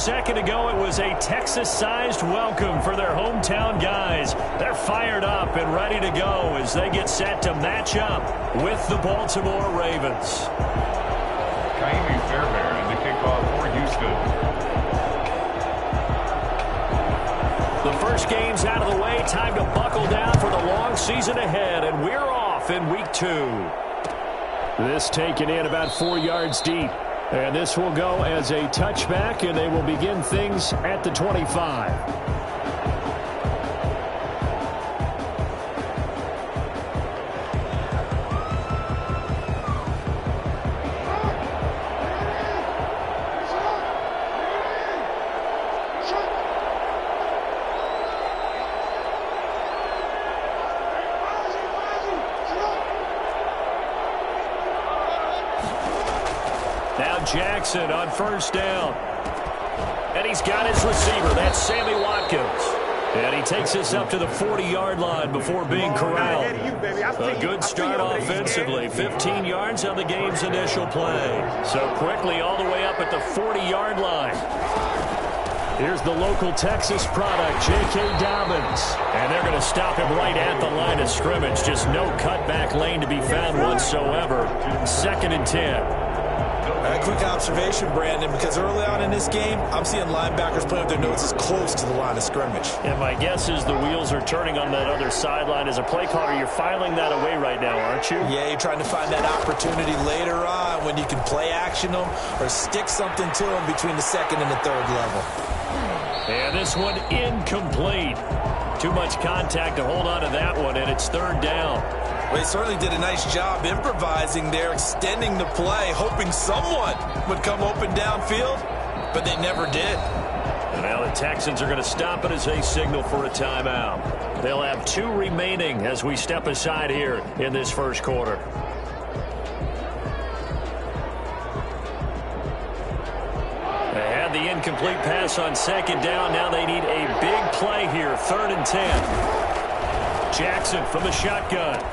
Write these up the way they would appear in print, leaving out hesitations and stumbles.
second ago, it was a Texas-sized welcome for their hometown guys. They're fired up and ready to go as they get set to match up with the Baltimore Ravens. Fairbairn in the kickoff for Houston. The first game's out of the way. Time to buckle down for the long season ahead, and we're off in week 2. This taken in about 4 yards deep. And this will go as a touchback, and they will begin things at the 25. Jackson on first down. And he's got his receiver. That's Sammy Watkins. And he takes us up to the 40-yard line before being corralled. A good start offensively. 15 yards on the game's initial play. So quickly all the way up at the 40-yard line. Here's the local Texas product, J.K. Dobbins. And they're going to stop him right at the line of scrimmage. Just no cutback lane to be found whatsoever. 2nd and 10. A quick observation, Brandon, because early on in this game, I'm seeing linebackers playing with their noses close to the line of scrimmage. And my guess is the wheels are turning on that other sideline. As a play caller, you're filing that away right now, aren't you? Yeah, you're trying to find that opportunity later on when you can play action them or stick something to them between the 2nd and the 3rd level. And this one incomplete. Too much contact to hold on to that one, and it's 3rd down. Well, he certainly did a nice job improvising there, extending the play, hoping someone would come open downfield, but they never did. And now the Texans are going to stop it as they signal for a timeout. They'll have 2 remaining as we step aside here in this first quarter. They had the incomplete pass on 2nd down. Now they need a big play here, 3rd and 10. Jackson from the shotgun.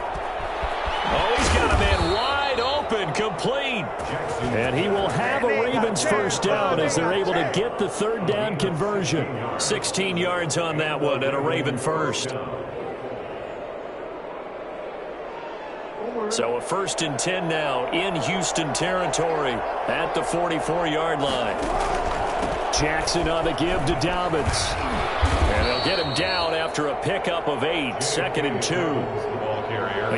Oh, he's got a man wide open, complete. And he will have a Ravens first down as they're able to get the 3rd down conversion. 16 yards on that one and a Raven first. So a 1st and 10 now in Houston territory at the 44-yard line. Jackson on the give to Dobbins. And they'll get him down after a pickup of 8, 2nd and 2.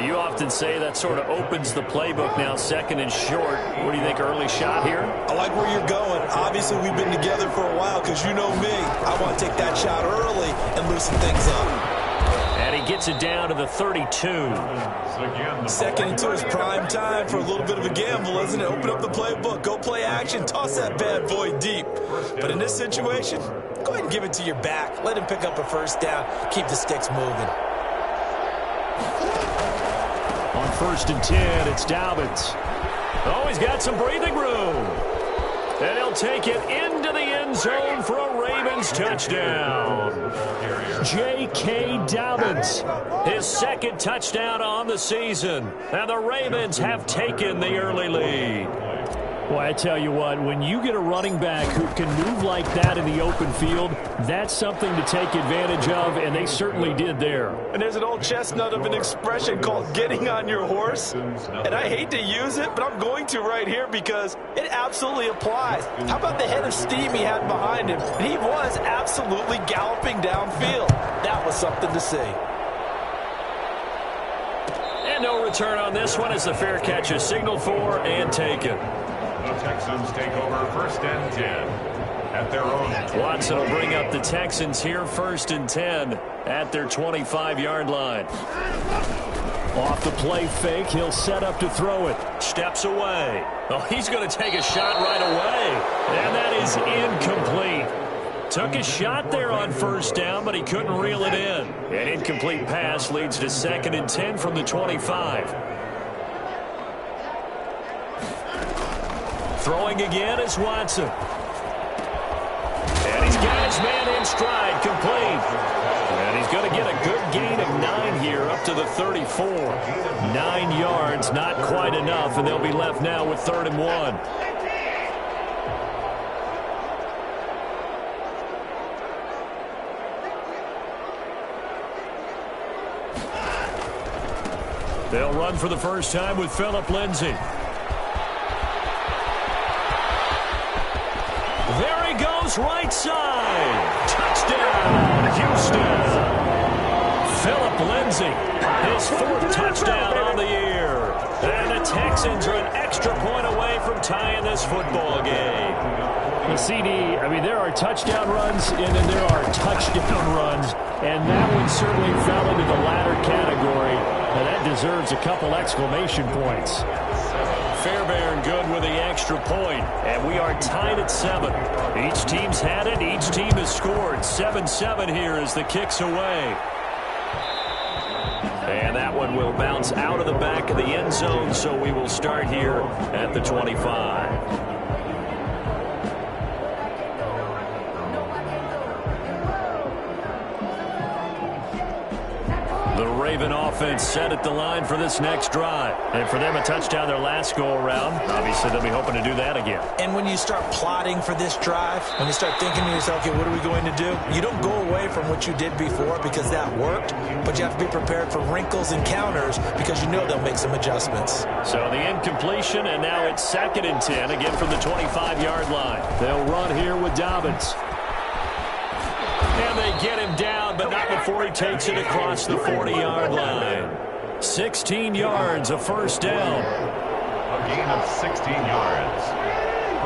You often say that sort of opens the playbook now, 2nd and short. What do you think, early shot here? I like where you're going. Obviously, we've been together for a while because you know me. I want to take that shot early and loosen things up. And he gets it down to the 32. 2nd and 2 is prime time for a little bit of a gamble, isn't it? Open up the playbook, go play action, toss that bad boy deep. But in this situation, go ahead and give it to your back. Let him pick up a first down. Keep the sticks moving. On 1st and 10, it's Dobbins. Oh, he's got some breathing room. And he'll take it into the end zone for a Ravens touchdown. J.K. Dobbins, his 2nd touchdown on the season. And the Ravens have taken the early lead. Well, I tell you what, when you get a running back who can move like that in the open field, that's something to take advantage of, and they certainly did there. And there's an old chestnut of an expression called getting on your horse. And I hate to use it, but I'm going to right here because it absolutely applies. How about the head of steam he had behind him? He was absolutely galloping downfield. That was something to see. And no return on this one as the fair catch is signaled for and taken. The Texans take over 1st and 10 at their own. Watson will bring up the Texans here, 1st and 10 at their 25-yard line. Off the play fake, he'll set up to throw it. Steps away. Oh, he's going to take a shot right away. And that is incomplete. Took a shot there on 1st down, but he couldn't reel it in. An incomplete pass leads to 2nd and 10 from the 25. Throwing again is Watson. And he's got his man in stride, complete. And he's going to get a good gain of 9 here up to the 34. 9 yards, not quite enough, and they'll be left now with 3rd and 1. They'll run for the first time with Phillip Lindsay. There he goes, right side. Touchdown, Houston. Phillip Lindsay, his 4th touchdown on the year. And the Texans are an extra point away from tying this football game. The CD, I mean, there are touchdown runs and then there are touchdown runs. And that one certainly fell into the latter category. And that deserves a couple exclamation points. Fairbairn good with the extra point, and we are tied at 7. Each team's had it. Each team has scored. 7-7 here as the kick's away. And that one will bounce out of the back of the end zone, so we will start here at the 25. The Raven offense set at the line for this next drive. And for them, a touchdown their last go-around. Obviously, they'll be hoping to do that again. And when you start plotting for this drive, when you start thinking to yourself, okay, what are we going to do? You don't go away from what you did before because that worked, but you have to be prepared for wrinkles and counters because you know they'll make some adjustments. So the incompletion, and now it's 2nd and 10, again from the 25-yard line. They'll run here with Dobbins. And they get him down, but not before he takes it across the 40-yard line. 16 yards, a first down. A gain of 16 yards.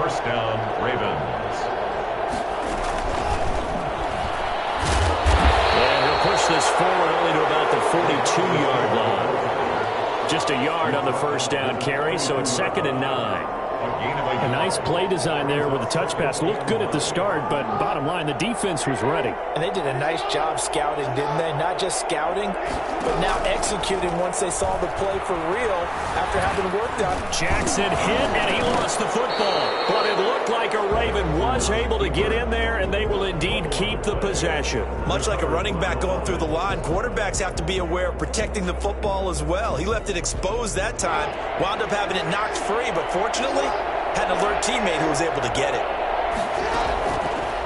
First down, Ravens. And he'll push this forward only to about the 42-yard line. Just a yard on the first down carry, so it's 2nd and 9. A nice play design there with the touch pass. Looked good at the start, but bottom line, the defense was ready. And they did a nice job scouting, didn't they? Not just scouting, but now executing once they saw the play for real after having worked on it. Jackson hit, and he lost the football. But it looked like a Raven was able to get in there, and they will indeed keep the possession. Much like a running back going through the line, quarterbacks have to be aware of protecting the football as well. He left it exposed that time, wound up having it knocked free, but fortunately, had an alert teammate who was able to get it.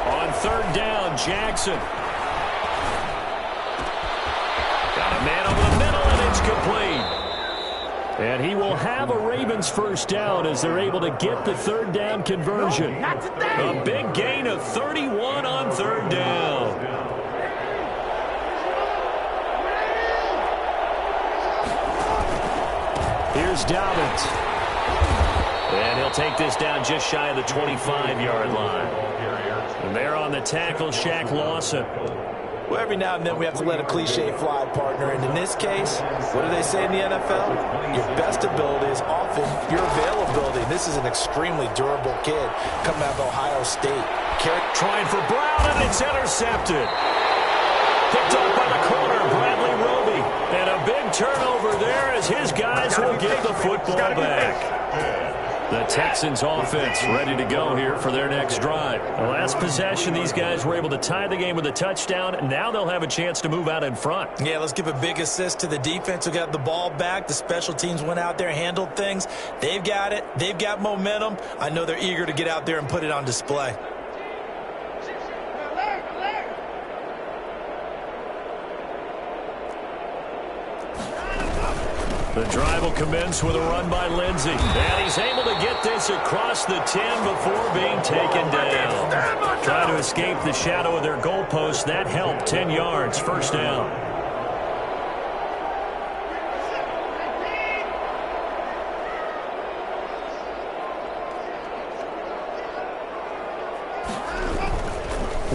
On 3rd down, Jackson. Got a man over the middle, and it's complete. And he will have a Ravens first down as they're able to get the 3rd down conversion. A big gain of 31 on 3rd down. Here's Dobbins. And he'll take this down just shy of the 25-yard line. And there on the tackle, Shaq Lawson. Well, every now and then we have to let a cliche fly, partner. And in this case, what do they say in the NFL? Your best ability is often your availability. This is an extremely durable kid coming out of Ohio State. Trying for Brown, and it's intercepted. Picked up by the corner, Bradley Roby. And a big turnover there as his guys will get the football back. The Texans offense ready to go here for their next drive. The last possession, these guys were able to tie the game with a touchdown, and now they'll have a chance to move out in front. Yeah, let's give a big assist to the defense who got the ball back. The special teams went out there, handled things. They've got it. They've got momentum. I know they're eager to get out there and put it on display. The drive will commence with a run by Lindsay. And he's able to get this across the 10 before being taken down. Trying to escape the shadow of their goalpost. That helped. 10 yards. First down.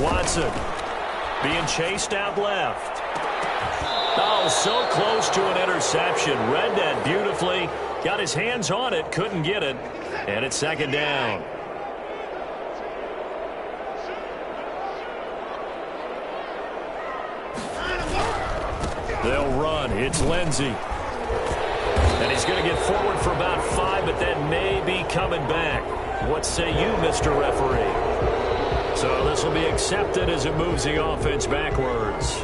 Watson being chased out left. Oh, so close to an interception. Read that beautifully. Got his hands on it. Couldn't get it. And it's 2nd down. They'll run. It's Lindsay. And he's going to get forward for about 5, but that may be coming back. What say you, Mr. Referee? So this will be accepted as it moves the offense backwards.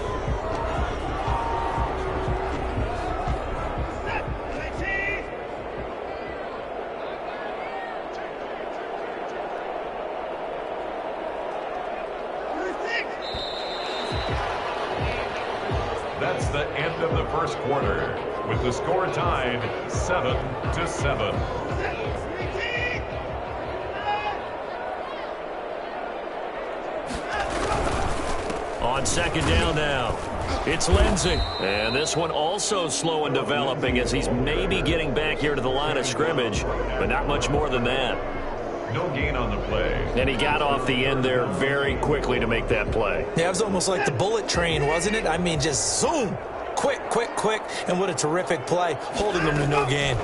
That's the end of the first quarter. with the score tied 7-7. On second down now, it's Lindsey. And this one also slow in developing as he's maybe getting back here to the line of scrimmage, but not much more than that. No gain on the play. And he got off the end there very quickly to make that play. Yeah, it was almost like the bullet train, wasn't it? I mean, just zoom. Quick, quick, quick. And what a terrific play, holding them to no gain.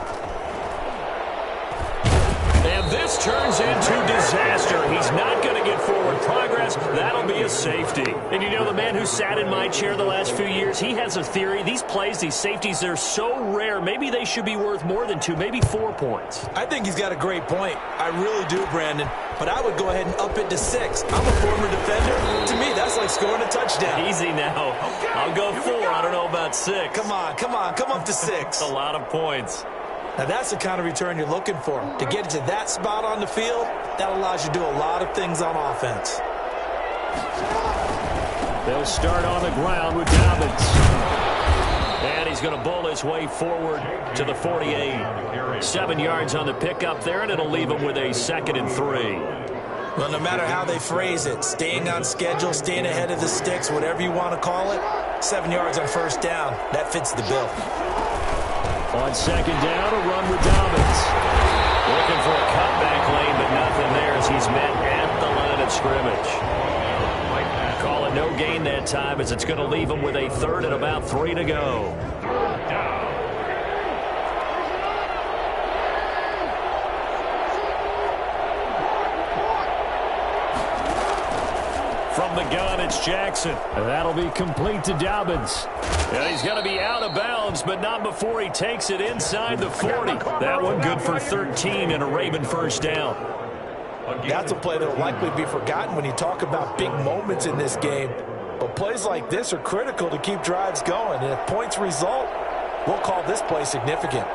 And this turns into disaster. He's not going to get forward progress. That'll be a safety. And you know, the man who sat in my chair the last few years, he has a theory. These plays, these safeties, they're so rare. Maybe they should be worth more than 2, maybe 4 points. I think he's got a great point. I really do, Brandon. But I would go ahead and up it to 6. I'm a former defender. To me, that's like scoring a touchdown. Easy now. I'll go 4. I don't know about 6. Come on, come on. Come up to 6. A lot of points. Now, that's the kind of return you're looking for. To get to that spot on the field, that allows you to do a lot of things on offense. They'll start on the ground with Dobbins. And he's going to bowl his way forward to the 48. 7 yards on the pickup there, and it'll leave him with a 2nd and 3. Well, no matter how they phrase it, staying on schedule, staying ahead of the sticks, whatever you want to call it, 7 yards on first down, that fits the bill. On second down, a run with Dobbins. Looking for a cutback lane, but nothing there as he's met at the line of scrimmage. Call it no gain that time as it's going to leave him with a 3rd and about 3 to go. From the gun, it's Jackson. And that'll be complete to Dobbins. And he's going to be out of bounds, but not before he takes it inside the 40. That one good for 13 and a Raven first down. That's a play that will likely be forgotten when you talk about big moments in this game. But plays like this are critical to keep drives going. And if points result, we'll call this play significant.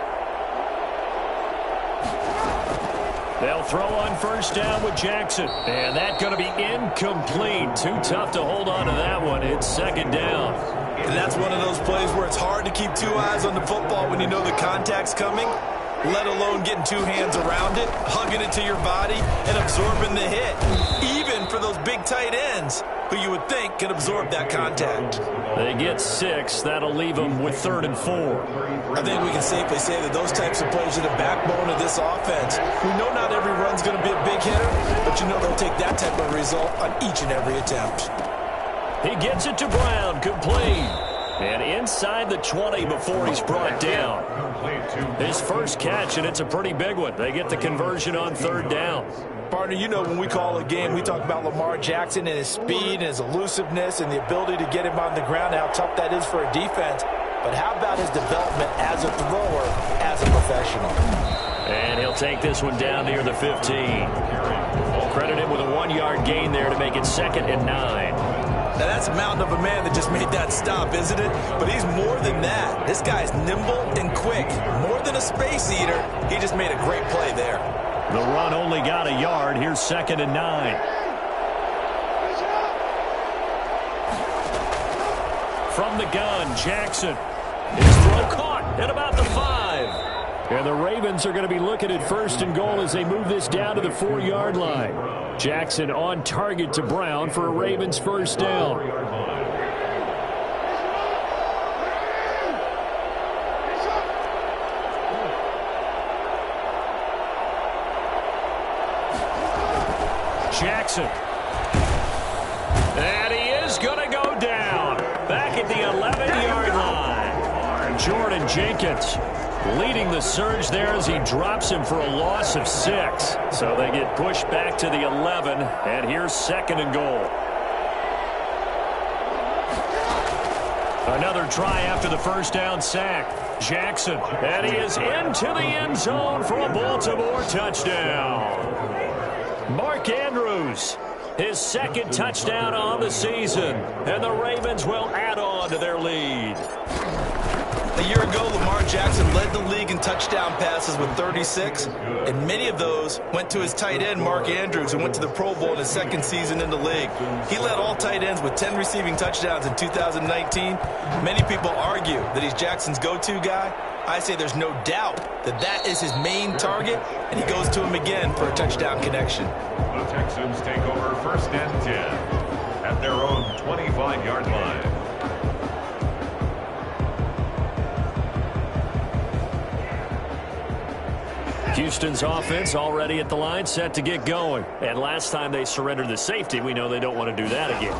They'll throw on first down with Jackson. And that's going to be incomplete. Too tough to hold on to that one. It's second down. And that's one of those plays where it's hard to keep 2 eyes on the football when you know the contact's coming, let alone getting 2 hands around it, hugging it to your body, and absorbing the hit. Even for those big tight ends who you would think can absorb that contact. They get 6. That'll leave them with 3rd and 4. I think we can safely say that those types of plays are the backbone of this offense. We know not every run's going to be a big hitter, but you know they'll take that type of result on each and every attempt. He gets it to Brown, complete. And inside the 20 before he's brought down. His first catch, and it's a pretty big one. They get the conversion on 3rd down. Partner, you know when we call a game, we talk about Lamar Jackson and his speed and his elusiveness and the ability to get him on the ground, how tough that is for a defense. But how about his development as a thrower, as a professional? And he'll take this one down near the 15. Credit him with a 1-yard gain there to make it 2nd and 9. Now, that's a mountain of a man that just made that stop, isn't it? But he's more than that. This guy's nimble and quick. More than a space eater, he just made a great play there. The run only got a yard. Here's 2nd and 9. From the gun, Jackson. His throw caught at about the 5. And the Ravens are going to be looking at 1st and goal as they move this down to the 4-yard line. Jackson on target to Brown for a Ravens first down. Jackson. And he is going to go down. Back at the 11-yard line. Jordan Jenkins leading the surge there as he drops him for a loss of 6. So they get pushed back to the 11, and here's 2nd and goal. Another try after the first down sack. Jackson, and he is into the end zone for a Baltimore touchdown. Mark Andrews, his 2nd touchdown on the season, and the Ravens will add on to their lead. A year ago, Lamar Jackson led the league in touchdown passes with 36, and many of those went to his tight end, Mark Andrews, who went to the Pro Bowl in his second season in the league. He led all tight ends with 10 receiving touchdowns in 2019. Many people argue that he's Jackson's go-to guy. I say there's no doubt that that is his main target, and he goes to him again for a touchdown connection. The Texans take over 1st and 10 at their own 25-yard line. Houston's offense already at the line, set to get going. And last time they surrendered the safety, we know they don't want to do that again.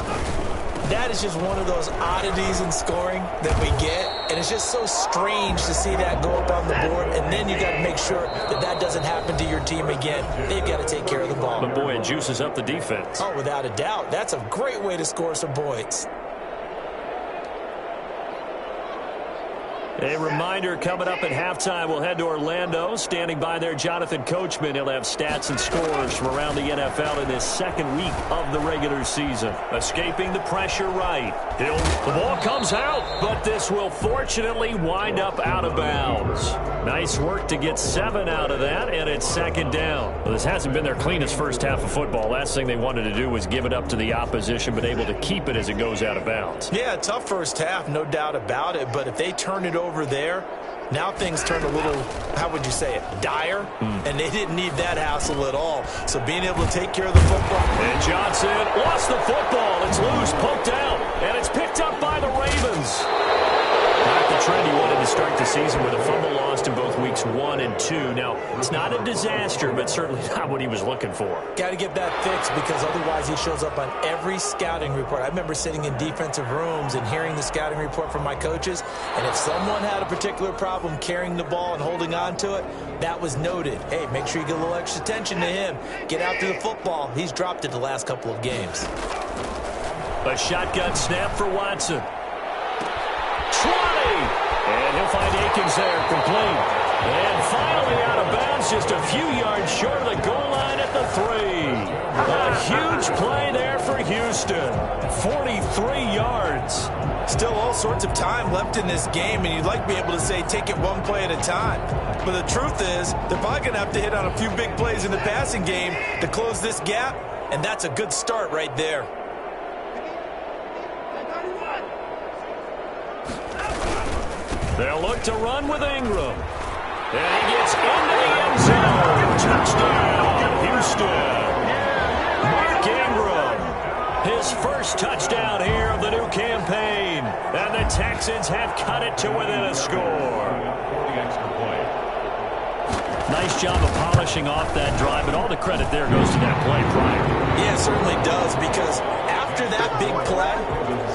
That is just one of those oddities in scoring that we get, and it's just so strange to see that go up on the board, and then you got to make sure that that doesn't happen to your team again. They've got to take care of the ball. But boy, it juices up the defense. Oh, without a doubt. That's a great way to score some points. A reminder coming up at halftime, we'll head to Orlando. Standing by there, Jonathan Coachman. He'll have stats and scores from around the NFL in this second week of the regular season. Escaping the pressure right. The ball comes out, but this will fortunately wind up out of bounds. Nice work to get 7 out of that, and it's 2nd down. Well, this hasn't been their cleanest first half of football. Last thing they wanted to do was give it up to the opposition, but able to keep it as it goes out of bounds. Yeah, tough first half, no doubt about it, but if they turn it over there, now things turn a little, how would you say it, dire, and they didn't need that hassle at all. So being able to take care of the football. And Johnson lost the football. It's loose, poked out, and it's picked up by the Ravens. Not the trend he wanted to start the season with a fumble lost in both weeks 1 and 2. Now, it's not a disaster, but certainly not what he was looking for. Got to get that fixed because otherwise he shows up on every scouting report. I remember sitting in defensive rooms and hearing the scouting report from my coaches, and if someone had a particular problem carrying the ball and holding on to it, that was noted. Hey, make sure you get a little extra attention to him. Get after the football. He's dropped it the last couple of games. A shotgun snap for Watson. 20! And he'll find Akins there, complete. And finally out of bounds, just a few yards short of the goal line at the 3. A huge play there for Houston. 43 yards. Still all sorts of time left in this game, and you'd like to be able to say take it one play at a time. But the truth is, they're probably going to have to hit on a few big plays in the passing game to close this gap, and that's a good start right there. They'll look to run with Ingram. And he gets into the end zone. Touchdown, Houston. Mark Ingram, his first touchdown here of the new campaign. And the Texans have cut it to within a score. Nice job of polishing off that drive, but all the credit there goes to that play prior. Yeah, it certainly does, because after that big play,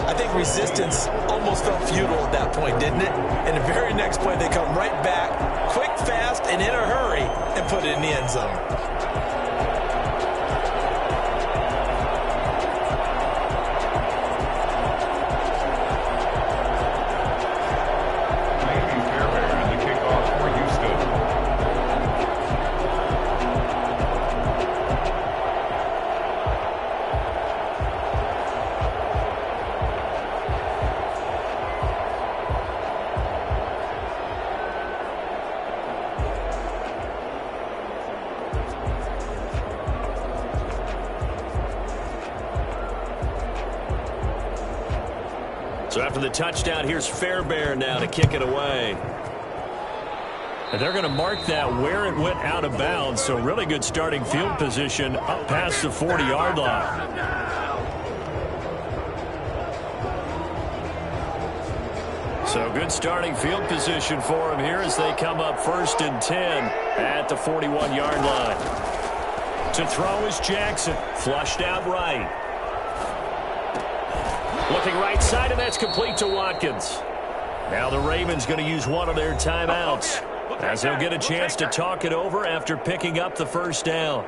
I think resistance almost felt futile at that point, didn't it? And the very next play, they come right back, quick, fast, and in a hurry, and put it in the end zone. So after the touchdown, here's Fairbairn now to kick it away. And they're going to mark that where it went out of bounds. So really good starting field position up past the 40-yard line. So good starting field position for him here as they come up 1st and 10 at the 41-yard line. To throw is Jackson. Flushed out right. Looking right side, and that's complete to Watkins. Now the Ravens going to use one of their timeouts as they'll get a chance to talk it over after picking up the first down.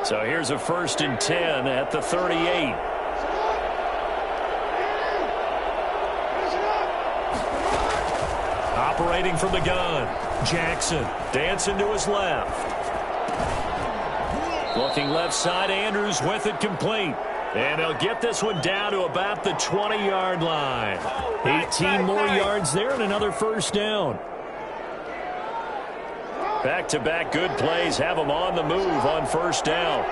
So here's a 1st and 10 at the 38. Operating from the gun, Jackson dancing to his left. Looking left side, Andrews with it complete. And they'll get this one down to about the 20-yard line. 18 more yards there and another first down. Back-to-back good plays have them on the move on first down.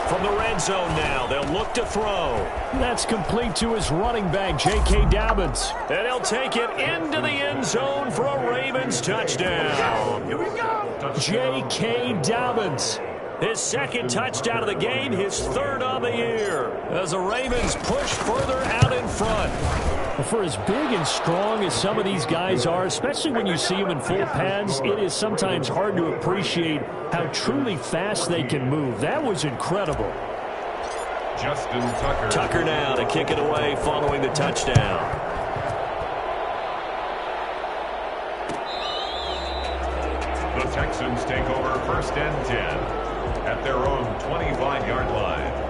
From the red zone now, they'll look to throw. That's complete to his running back, J.K. Dobbins. And he'll take it into the end zone for a Ravens touchdown. Here we go. J.K. Dobbins. His second touchdown of the game, his third on the year. As the Ravens push further out in front. For as big and strong as some of these guys are, especially when you see them in full pads, it is sometimes hard to appreciate how truly fast they can move. That was incredible. Justin Tucker. Tucker now to kick it away following the touchdown. The Texans take over first and 10 at their own 25-yard line.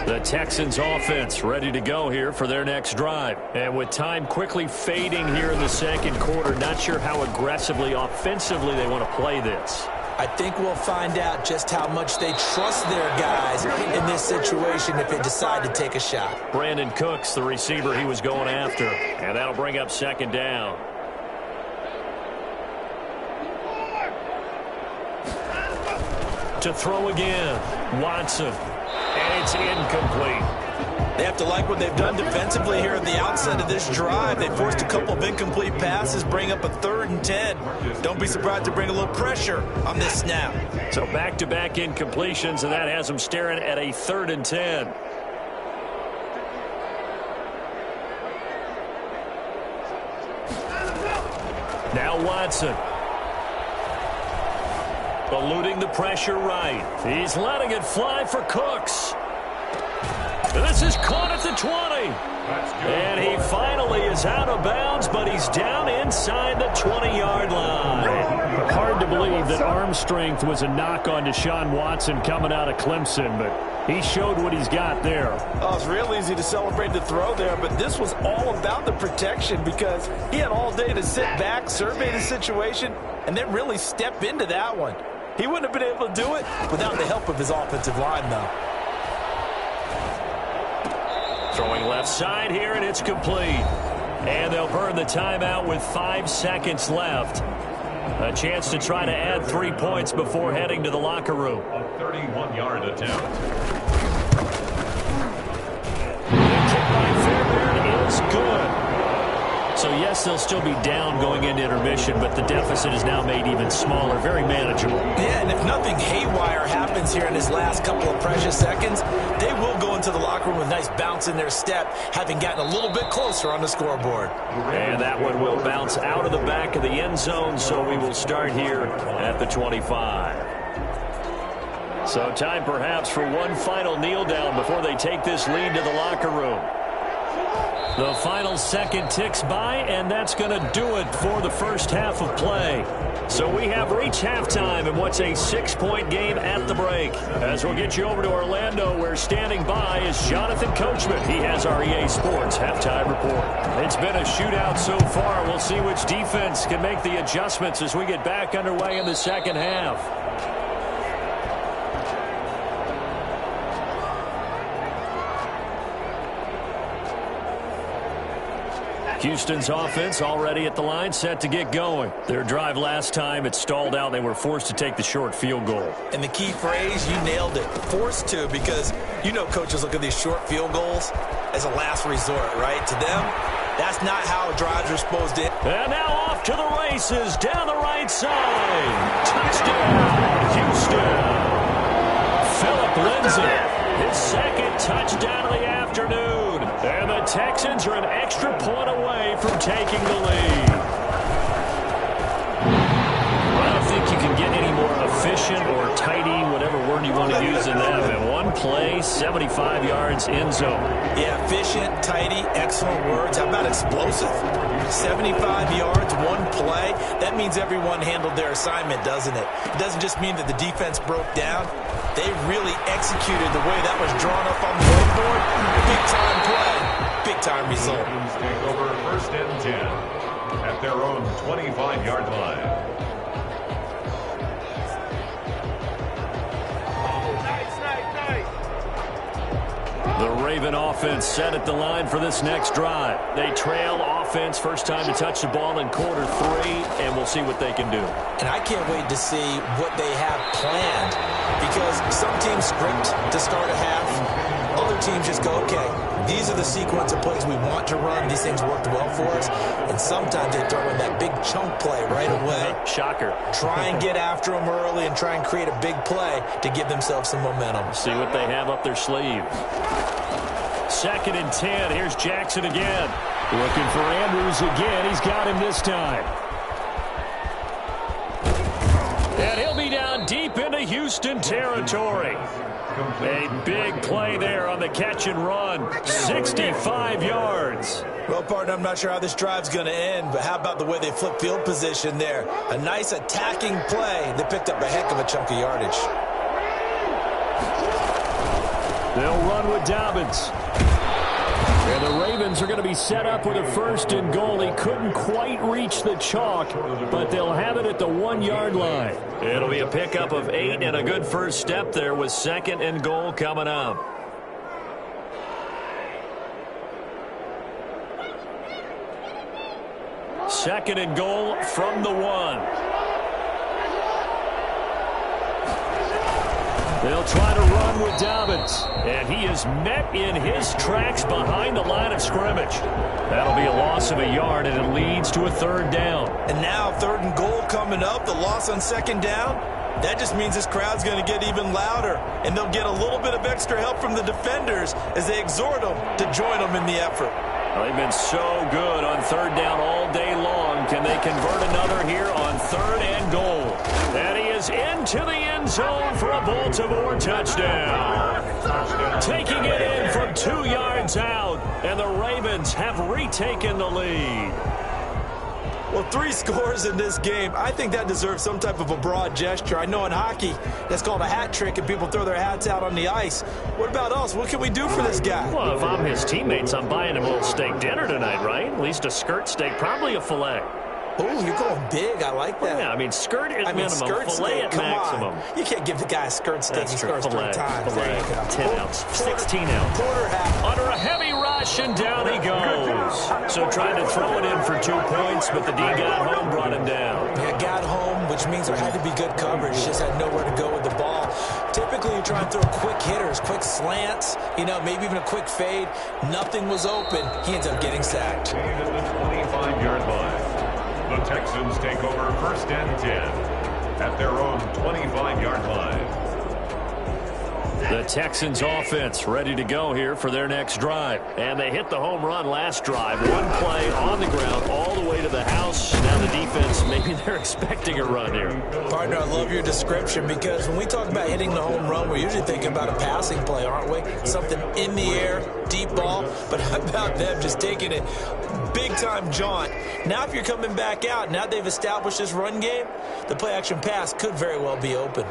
The Texans offense ready to go here for their next drive. And with time quickly fading here in the second quarter, not sure how aggressively, offensively they want to play this. I think we'll find out just how much they trust their guys in this situation if they decide to take a shot. Brandon Cooks, the receiver he was going after. And that'll bring up second down. To throw again, Watson. And it's incomplete. They have to like what they've done defensively here at the outset of this drive. They forced a couple of incomplete passes, bring up a 3rd and 10. Don't be surprised to bring a little pressure on this snap. So back-to-back incompletions, and that has them staring at a 3rd and 10. Now Watson. Eluding the pressure right. He's letting it fly for Cooks. This is caught at the 20. And he finally is out of bounds, but he's down inside the 20-yard line. Hard to believe that arm strength was a knock on Deshaun Watson coming out of Clemson, but he showed what he's got there. Oh, it's real easy to celebrate the throw there, but this was all about the protection because he had all day to sit back, survey the situation, and then really step into that one. He wouldn't have been able to do it without the help of his offensive line, though. Throwing left side here, and it's complete. And they'll burn the timeout with 5 seconds left. A chance to try to add 3 points before heading to the locker room. A 31-yard attempt. The kick by Fairbairn is good. So, yes, they'll still be down going into intermission, but the deficit is now made even smaller, very manageable. Yeah, and if nothing haywire happens here in his last couple of precious seconds, they will go into the locker room with a nice bounce in their step, having gotten a little bit closer on the scoreboard. And that one will bounce out of the back of the end zone, so we will start here at the 25. So time perhaps for one final kneel down before they take this lead to the locker room. The final second ticks by, and that's going to do it for the first half of play. So we have reached halftime in what's a 6-point game at the break. As we'll get you over to Orlando, where standing by is Jonathan Coachman. He has our EA Sports halftime report. It's been a shootout so far. We'll see which defense can make the adjustments as we get back underway in the second half. Houston's offense already at the line, set to get going. Their drive last time, it stalled out. They were forced to take the short field goal. And the key phrase, you nailed it, forced to, because you know coaches look at these short field goals as a last resort, right? To them, that's not how drives are supposed to. And now off to the races, down the right side. Touchdown, Houston. Phillip Lindsay, his second touchdown of the afternoon. And the Texans are an extra point away from taking the lead. I don't think you can get any more efficient or tidy, whatever word you want to use in that. In one play, 75 yards in zone. Yeah, efficient, tidy, excellent words. How about explosive? 75 yards, one play. That means everyone handled their assignment, doesn't it? It doesn't just mean that the defense broke down. They really executed the way that was drawn up on the whiteboard. Big-time play, big-time result. Texans take over first and 10 at their own 25-yard line. The Raven offense set at the line for this next drive. They trail offense, first time to touch the ball in quarter 3, and we'll see what they can do. And I can't wait to see what they have planned, because some teams script to start a half. Other teams just go, okay, these are the sequence of plays we want to run. These things worked well for us. And sometimes they throw in that big chunk play right away. Shocker. Try and get after them early and try and create a big play to give themselves some momentum. See what they have up their sleeve. 2nd and 10. Here's Jackson again. Looking for Andrews again. He's got him this time. And he'll be down deep into Houston territory. A big play there on the catch and run. 65 yards. Well, partner, I'm not sure how this drive's going to end, but how about the way they flip field position there? A nice attacking play. They picked up a heck of a chunk of yardage. They'll run with Dobbins. And the Ravens are going to be set up with a 1st and goal. He couldn't quite reach the chalk, but they'll have it at the 1-yard line. It'll be a pickup of 8 and a good first step there with 2nd and goal coming up. Second and goal from the 1. They'll try to run with Dobbins. And he is met in his tracks behind the line of scrimmage. That'll be a loss of a yard, and it leads to a 3rd down. And now 3rd and goal coming up, the loss on 2nd down. That just means this crowd's going to get even louder, and they'll get a little bit of extra help from the defenders as they exhort them to join them in the effort. Well, they've been so good on 3rd down all day long. Can they convert another here on 3rd and goal? And he is into the end zone for a Baltimore touchdown. Taking it in from 2 yards out, and the Ravens have retaken the lead. Well, 3 scores in this game. I think that deserves some type of a broad gesture. I know in hockey, that's called a hat trick, and people throw their hats out on the ice. What about us? What can we do for this guy? Well, if I'm his teammates, I'm buying him a little steak dinner tonight, right? At least a skirt steak, probably a filet. Oh, you're going big. I like that. Well, yeah, I mean, skirt at minimum, skirt filet steak, at maximum. You can't give the guy a skirt steak. He scores 3 times. Filet, 10 ounce, 16 ounce. Quarter half. Under a heavy rush, and down he goes. So trying to throw it in for 2 points, but the D got home, brought him down. Yeah, got home, which means there had to be good coverage. Just had nowhere to go with the ball. Typically, you try and throw quick hitters, quick slants, maybe even a quick fade. Nothing was open. He ends up getting sacked. At the 25-yard line. The Texans take over 1st and 10 at their own 25-yard line. The Texans offense ready to go here for their next drive. And they hit the home run last drive. 1 play on the ground all the way to the house. Now the defense, maybe they're expecting a run here. Partner, I love your description, because when we talk about hitting the home run, we're usually thinking about a passing play, aren't we? Something in the air, deep ball. But how about them just taking it big-time jaunt? Now if you're coming back out, now they've established this run game, the play-action pass could very well be open.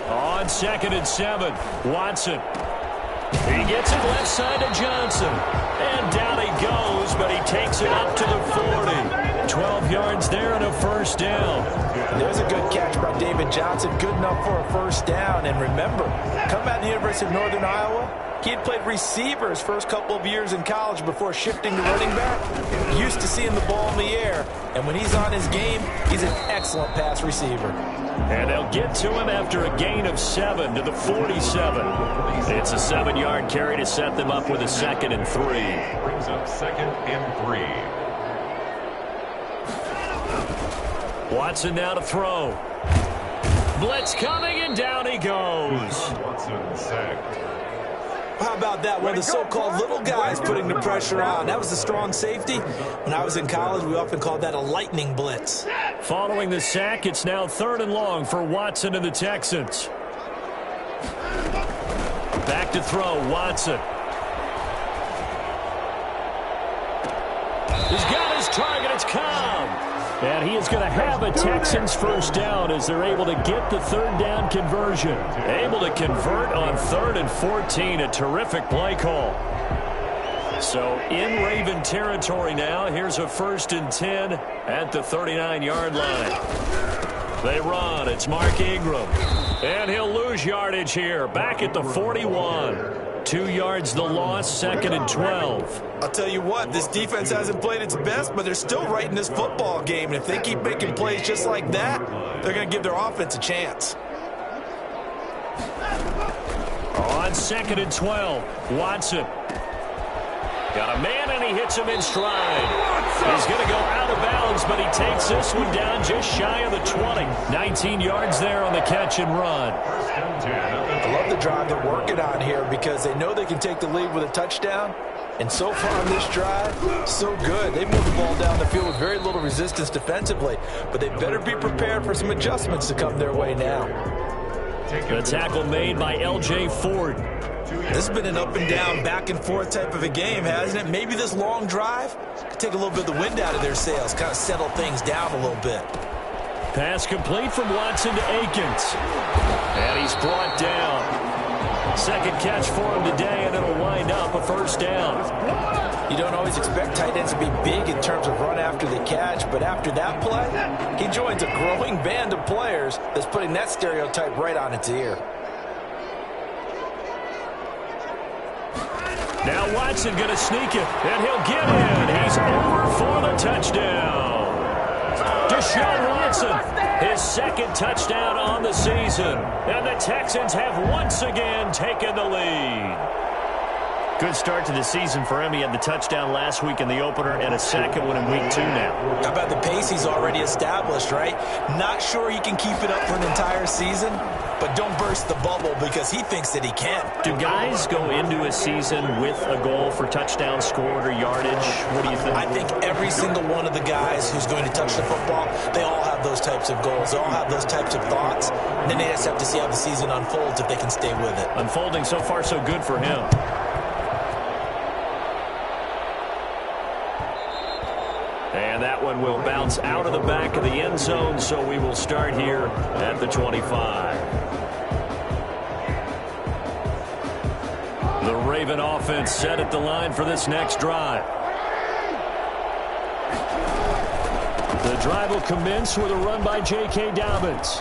On 2nd and 7, Watson. He gets it left side to Johnson. And down he goes, but he takes it up to the 40. 12 yards there and a 1st down. There's a good catch by David Johnson, good enough for a 1st down. And remember, come out to the University of Northern Iowa, he had played receiver his first couple of years in college before shifting to running back. Used to seeing the ball in the air, and when he's on his game, he's an excellent pass receiver. And they'll get to him after a gain of 7 to the 47. It's a 7-yard carry to set them up with a 2nd and 3. Brings up 2nd and 3. Watson now to throw. Blitz coming, and down he goes. Watson sacked. How about that? One of the so-called little guys putting the pressure on. That was the strong safety. When I was in college, we often called that a lightning blitz. Following the sack, it's now 3rd and long for Watson and the Texans. Back to throw, Watson. He's got his target, it's Cobb. And he is going to have a Texans first down as they're able to get the third down conversion. Able to convert on 3rd and 14. A terrific play call. So in Raven territory now. Here's a 1st and 10 at the 39-yard line. They run. It's Mark Ingram. And he'll lose yardage here. Back at the 41. 2 yards the loss, 2nd and 12. I'll tell you what, this defense hasn't played its best, but they're still right in this football game. And if they keep making plays just like that, they're going to give their offense a chance. On 2nd and 12, Watson. Got a man, and he hits him in stride. He's going to go out of bounds, but he takes this one down just shy of the 20. 19 yards there on the catch and run. I love the drive they're working on here because they know they can take the lead with a touchdown. And so far on this drive, so good. They moved the ball down the field with very little resistance defensively, but they better be prepared for some adjustments to come their way now. The tackle made by L.J. Ford. This has been an up and down, back and forth type of a game, hasn't it? Maybe this long drive could take a little bit of the wind out of their sails, kind of settle things down a little bit. Pass complete from Watson to Akins. And he's brought down. Second catch for him today, and it'll wind up a first down. You don't always expect tight ends to be big in terms of run after the catch, but after that play, he joins a growing band of players that's putting that stereotype right on its ear. Now Watson going to sneak it, and he'll get in. He's over for the touchdown. Deshaun Watson, his 2nd touchdown on the season. And the Texans have once again taken the lead. Good start to the season for him. He had the touchdown last week in the opener and a 2nd one in week 2 now. How about the pace he's already established, right? Not sure he can keep it up for an entire season, but don't burst the bubble because he thinks that he can. Do guys go into a season with a goal for touchdown scored or yardage? What do you think? I think every single one of the guys who's going to touch the football, they all have those types of goals. They all have those types of thoughts. And then they just have to see how the season unfolds if they can stay with it. Unfolding so far so good for him. And that one will bounce out of the back of the end zone, so we will start here at the 25. The Raven offense set at the line for this next drive. The drive will commence with a run by J.K. Dobbins.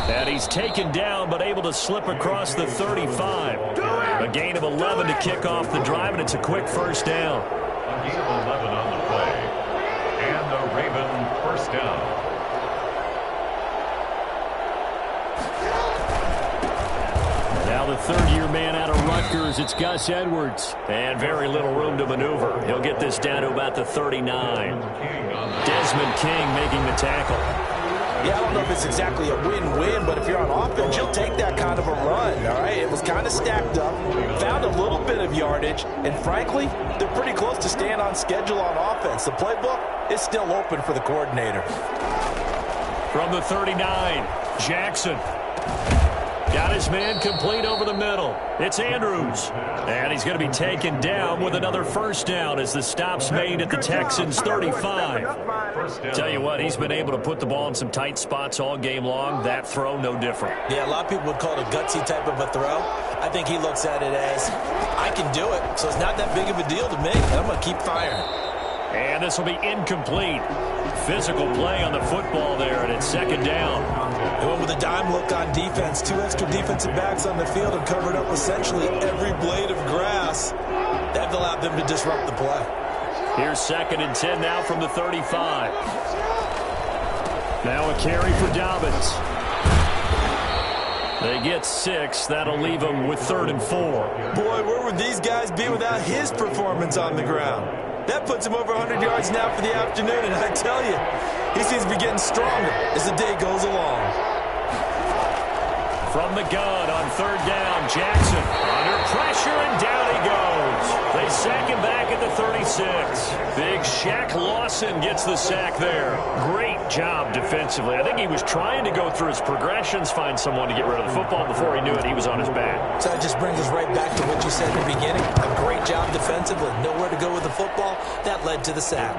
And he's taken down, but able to slip across the 35. A gain of 11 to kick off the drive, and it's a quick first down. A gain of 11 on the play. And the Raven first down. Now the third-year man out of Rutgers, it's Gus Edwards. And very little room to maneuver. He'll get this down to about the 39. Desmond King making the tackle. Yeah, I don't know if it's exactly a win-win, but if you're on offense, you'll take that kind of a run, all right? It was kind of stacked up, found a little bit of yardage, and frankly, they're pretty close to staying on schedule on offense. The playbook is still open for the coordinator. From the 39, Jackson. Got his man complete over the middle. It's Andrews. And he's going to be taken down with another first down as the stop's made at the Texans' 35. Tell you what, he's been able to put the ball in some tight spots all game long. That throw, no different. Yeah, a lot of people would call it a gutsy type of a throw. I think he looks at it as, I can do it, so it's not that big of a deal to me. I'm going to keep firing. And this will be incomplete. Physical play on the football there, and it's second down. They went with a dime look on defense. 2 extra defensive backs on the field and covered up essentially every blade of grass. That allowed them to disrupt the play. Here's 2nd and 10 now from the 35. Now a carry for Dobbins. They get 6. That'll leave them with 3rd and 4. Boy, where would these guys be without his performance on the ground? That puts him over 100 yards now for the afternoon, and I tell you, he seems to be getting stronger as the day goes along. From the gun on 3rd down, Jackson under pressure, and down he goes. They sack him back at the 36. Big Shaq Lawson gets the sack there. Great job defensively. I think he was trying to go through his progressions, find someone to get rid of the football. Before he knew it, he was on his back. So that just brings us right back to what you said in the beginning. A great job defensively. defensively. Nowhere to go with the football. That led to the sack.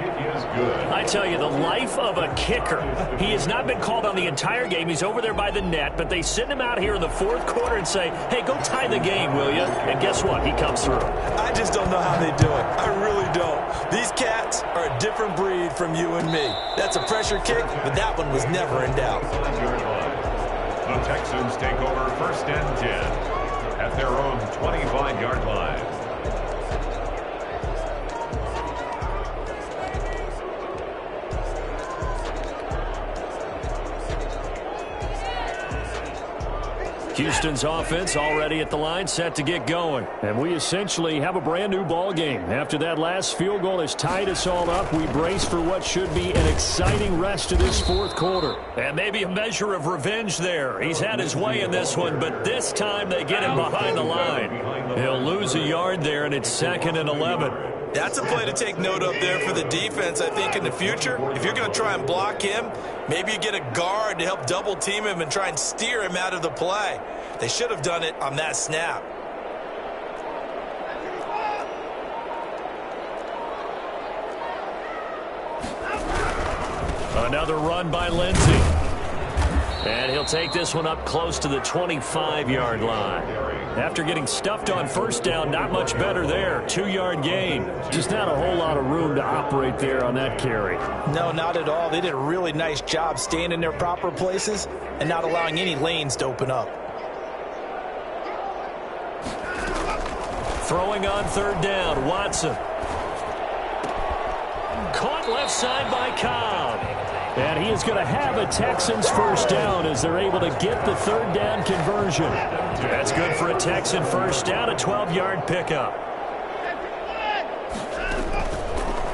I tell you, the life of a kicker. He has not been called on the entire game. He's over there by the net, but they send him out here in the fourth quarter and say, hey, go tie the game, will you? And guess what? He comes through. I just don't know how they do it. I really don't. These cats are a different breed from you and me. That's a pressure kick, but that one was never in doubt. The Texans take over first and 10 at their own 25-yard line. Houston's offense already at the line, set to get going. And we essentially have a brand new ball game. After that last field goal has tied us all up, we brace for what should be an exciting rest of this fourth quarter. And maybe a measure of revenge there. He's had his way in this one, but this time they get him behind the line. He'll lose a yard there, and it's 2nd and 11. That's a play to take note of there for the defense, I think, in the future. If you're going to try and block him, maybe you get a guard to help double team him and try and steer him out of the play. They should have done it on that snap. Another run by Lindsey. And he'll take this one up close to the 25-yard line. After getting stuffed on first down, not much better there. 2-yard gain. Just not a whole lot of room to operate there on that carry. No, not at all. They did a really nice job staying in their proper places and not allowing any lanes to open up. Throwing on 3rd down, Watson. Caught left side by Cobb. And he is going to have a Texans first down as they're able to get the 3rd down conversion. That's good for a Texan first down, a 12-yard pickup.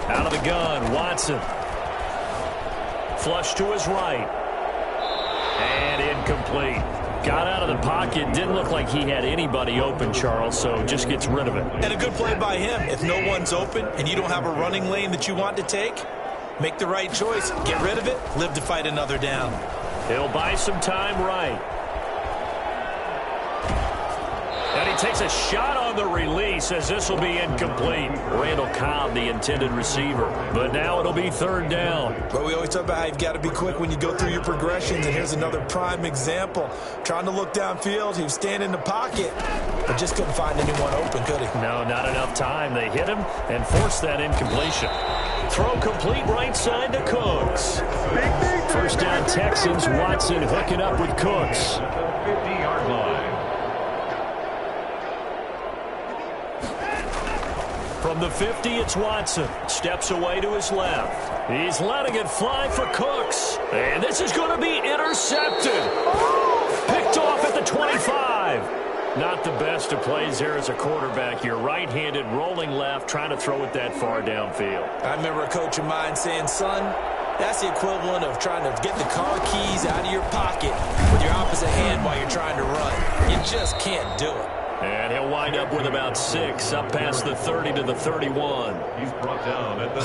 Out of the gun, Watson. Flush to his right. And incomplete. Got out of the pocket. Didn't look like he had anybody open, Charles, so just gets rid of it. And a good play by him. If no one's open and you don't have a running lane that you want to take, make the right choice. Get rid of it. Live to fight another down. He'll buy some time right. And he takes a shot on the release as this will be incomplete. Randall Cobb, the intended receiver. But now it'll be 3rd down. But we always talk about how you've got to be quick when you go through your progressions. And here's another prime example. Trying to look downfield. He was standing in the pocket, but just couldn't find anyone open, could he? No, not enough time. They hit him and forced that incompletion. Throw complete right side to Cooks. First down Texans. Watson hooking up with Cooks. 50-yard line. From the 50, it's Watson. Steps away to his left. He's letting it fly for Cooks. And this is going to be intercepted. Picked off at the 25. Not the best of plays there as a quarterback. You're right-handed, rolling left, trying to throw it that far downfield. I remember a coach of mine saying, son, that's the equivalent of trying to get the car keys out of your pocket with your opposite hand while you're trying to run. You just can't do it. And he'll wind up with about 6, up past the 30 to the 31. He's brought down at the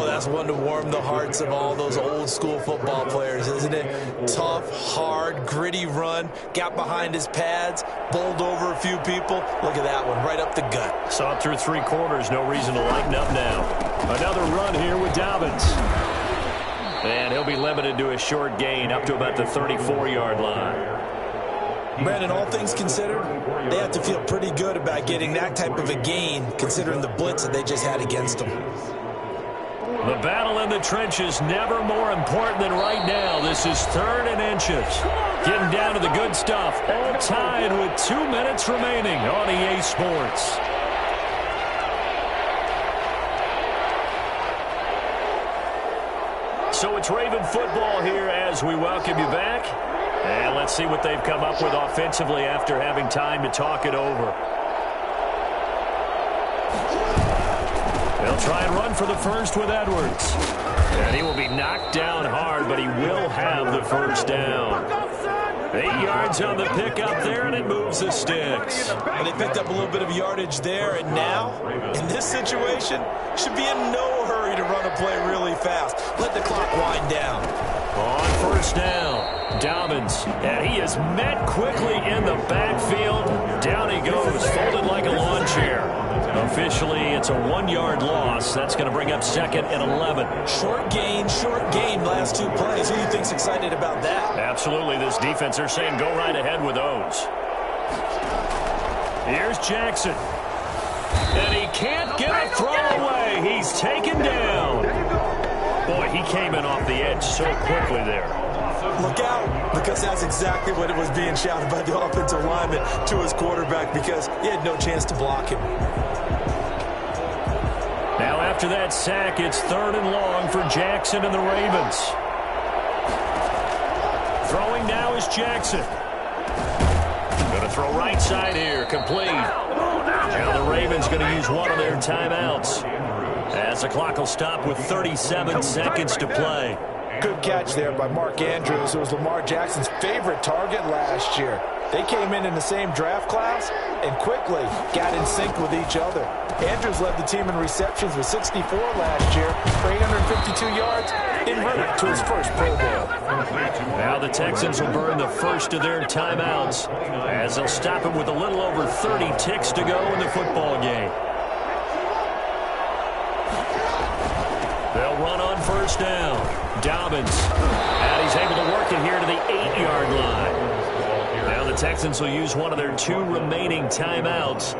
that's one to warm the hearts of all those old school football players, isn't it? Tough, hard, gritty run, got behind his pads, bowled over a few people. Look at that one, right up the gut. Saw it through 3 quarters, no reason to lighten up now. Another run here with Dobbins. And he'll be limited to a short gain up to about the 34-yard line. Brandon, all things considered, they have to feel pretty good about getting that type of a gain considering the blitz that they just had against them. The battle in the trenches never more important than right now. This is 3rd and inches. Getting down to the good stuff. All tied with 2 minutes remaining on EA Sports. So it's Raven football here as we welcome you back. And let's see what they've come up with offensively after having time to talk it over. They'll try and run for the first with Edwards. And he will be knocked down hard, but he will have the first down. 8 yards on the pickup there, and it moves the sticks. And they picked up a little bit of yardage there, and now, in this situation, should be in no hurry to run a play really fast. Let the clock wind down. On first down, Dobbins, and he is met quickly in the backfield. Down he goes, folded like a lawn chair. Officially, it's a 1-yard loss. That's going to bring up 2nd and 11. Short gain, last 2 plays. Who do you think's excited about that? Absolutely, this defense, they're saying go right ahead with those. Here's Jackson. And he can't get a throw away. He's taken down. Boy, he came in off the edge so quickly there. Look out, because that's exactly what it was being shouted by the offensive lineman to his quarterback, because he had no chance to block him. Now after that sack, it's 3rd and long for Jackson and the Ravens. Throwing now is Jackson. Going to throw right side here, complete. Now the Ravens going to use one of their timeouts, as the clock will stop with 37 seconds to play. Good catch there by Mark Andrews, who was Lamar Jackson's favorite target last year. They came in the same draft class and quickly got in sync with each other. Andrews led the team in receptions with 64 last year for 852 yards en route to his first Pro Bowl. Now the Texans will burn the first of their timeouts, as they'll stop it with a little over 30 ticks to go in the football game. They'll run on first down. Dobbins, and he's able to work it here to the 8-yard line. Now the Texans will use one of their 2 remaining timeouts,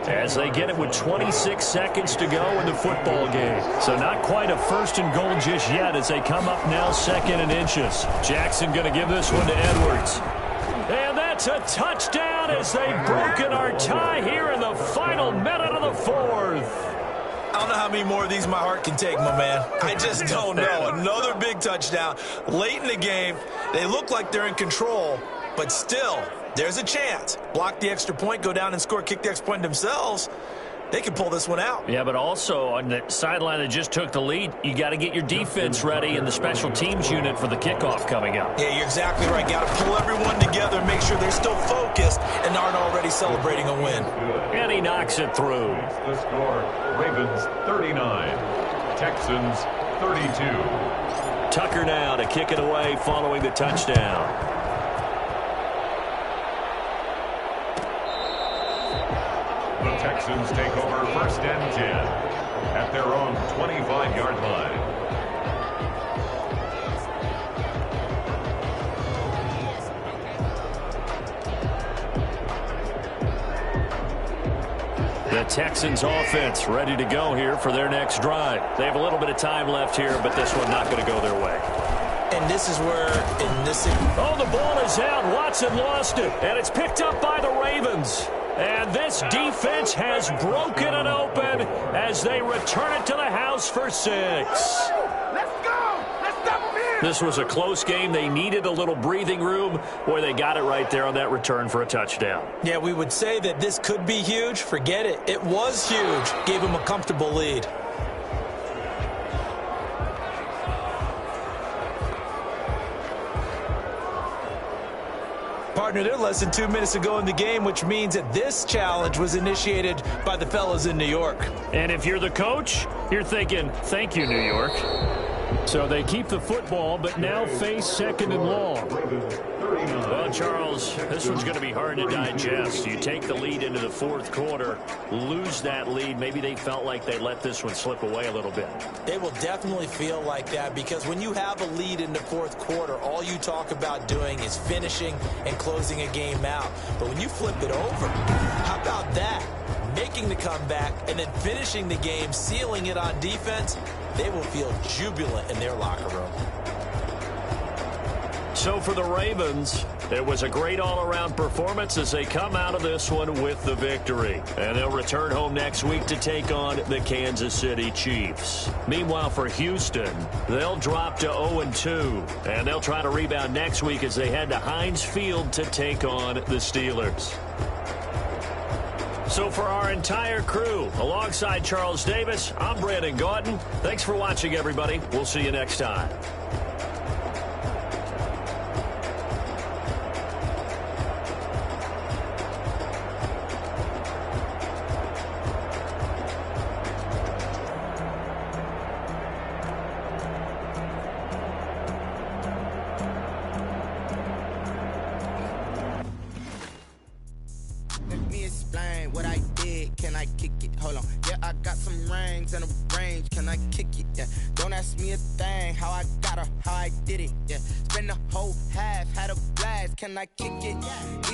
as they get it with 26 seconds to go in the football game. So not quite a 1st and goal just yet, as they come up now 2nd and inches. Jackson going to give this one to Edwards. And that's a touchdown, as they've broken our tie here in the final minute of the 4th. I don't know how many more of these my heart can take, my man. I just don't know. Another big touchdown. Late in the game, they look like they're in control, but still, there's a chance. Block the extra point, go down and score, kick the extra point themselves. They can pull this one out. Yeah, but also on the sideline that just took the lead, you got to get your defense ready and the special teams unit for the kickoff coming up. Yeah, you're exactly right. Got to pull everyone together and make sure they're still focused and aren't already celebrating a win. And he knocks it through. The score, Ravens 39, Texans 32. Tucker now to kick it away following the touchdown. The Texans take over 1st and 10 at their own 25-yard line. The Texans offense ready to go here for their next drive. They have a little bit of time left here, but this one not going to go their way. And this is where, Oh, the ball is out. Watson lost it, and it's picked up by the Ravens. And this defense has broken it open as they return it to the house for 6. Let's go! Let's stop them here! This was a close game. They needed a little breathing room. Boy, they got it right there on that return for a touchdown. Yeah, we would say that this could be huge. Forget it. It was huge. Gave them a comfortable lead. Partner, they're less than 2 minutes to go in the game, which means that this challenge was initiated by the fellas in New York. And if you're the coach, you're thinking, thank you, New York. So they keep the football, but now face 2nd and long. Well, Charles, this one's going to be hard to digest. You take the lead into the 4th quarter, lose that lead. Maybe they felt like they let this one slip away a little bit. They will definitely feel like that, because when you have a lead in the 4th quarter, all you talk about doing is finishing and closing a game out. But when you flip it over, how about that? Making the comeback and then finishing the game, sealing it on defense, they will feel jubilant in their locker room. So for the Ravens, it was a great all-around performance as they come out of this one with the victory. And they'll return home next week to take on the Kansas City Chiefs. Meanwhile, for Houston, they'll drop to 0-2. And they'll try to rebound next week as they head to Heinz Field to take on the Steelers. So for our entire crew, alongside Charles Davis, I'm Brandon Gaudin. Thanks for watching, everybody. We'll see you next time. I got some rings and a range, can I kick it? Yeah. Don't ask me a thing, how I got her, how I did it. Yeah. Spend the whole half, had a blast, can I kick it?